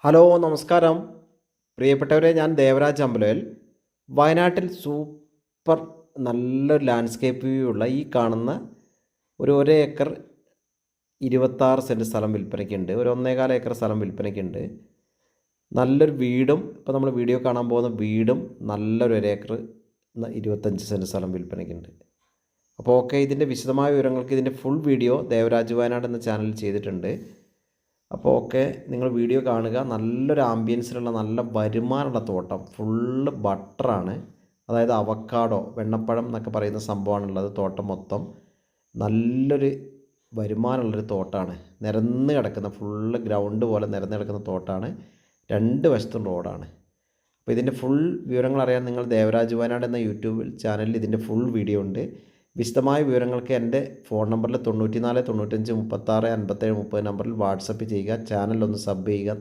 Hello നമസ്കാരം പ്രിയപ്പെട്ടവരെ, ഞാൻ ദേവരാജ് അമ്പലവേൽ. വയനാട്ടിൽ സൂപ്പർ നല്ലൊരു ലാൻഡ്സ്കേപ്പ് വ്യൂ ഉള്ള ഈ കാണുന്ന ഒരു 1 ഏക്കർ 26 സെൻറ്റ് സ്ഥലം വിൽപ്പനയ്ക്കുണ്ട്. ഒരു 1.25 ഏക്കർ സ്ഥലം വിൽപ്പനയ്ക്കുണ്ട്. നല്ലൊരു വീടും ഇപ്പോൾ നമ്മൾ വീഡിയോ കാണാൻ പോകുന്ന വീടും നല്ലൊരു 1 ഏക്കർ 25 സെൻറ്റ് സ്ഥലം വിൽപ്പനയ്ക്കുണ്ട്. അപ്പോൾ ഓക്കെ, ഇതിൻ്റെ വിശദമായ വിവരങ്ങൾക്ക് ഇതിൻ്റെ ഫുൾ വീഡിയോ ദേവരാജ് വയനാട് എന്ന ചാനലിൽ ചെയ്തിട്ടുണ്ട്. അപ്പോൾ ഓക്കെ, നിങ്ങൾ വീഡിയോ കാണുക. നല്ലൊരു ആംബിയൻസിലുള്ള നല്ല വരുമാനമുള്ള തോട്ടം, ഫുള്ള് ബട്ടറാണ്. അതായത് അവക്കാഡോ, വെണ്ണപ്പഴം എന്നൊക്കെ പറയുന്ന സംഭവമാണുള്ളത്. തോട്ടം മൊത്തം നല്ലൊരു വരുമാനമുള്ളൊരു തോട്ടമാണ്. നിരന്ന് കിടക്കുന്ന ഫുള്ള് ഗ്രൗണ്ട് പോലെ നിരന്ന് കിടക്കുന്ന തോട്ടമാണ്. 2 വശത്തും റോഡാണ്. അപ്പോൾ ഇതിൻ്റെ ഫുൾ വിവരങ്ങൾ അറിയാൻ നിങ്ങൾ ദേവരാജ് വയനാട് എന്ന യൂട്യൂബ് ചാനലിൽ ഇതിൻ്റെ ഫുൾ വീഡിയോ ഉണ്ട്. വിശദമായ വിവരങ്ങൾക്ക് എൻ്റെ ഫോൺ നമ്പറിൽ 94 95 36 57 30 നമ്പറിൽ വാട്സപ്പ് ചെയ്യുക. ചാനൽ ഒന്ന് സബ് ചെയ്യുക.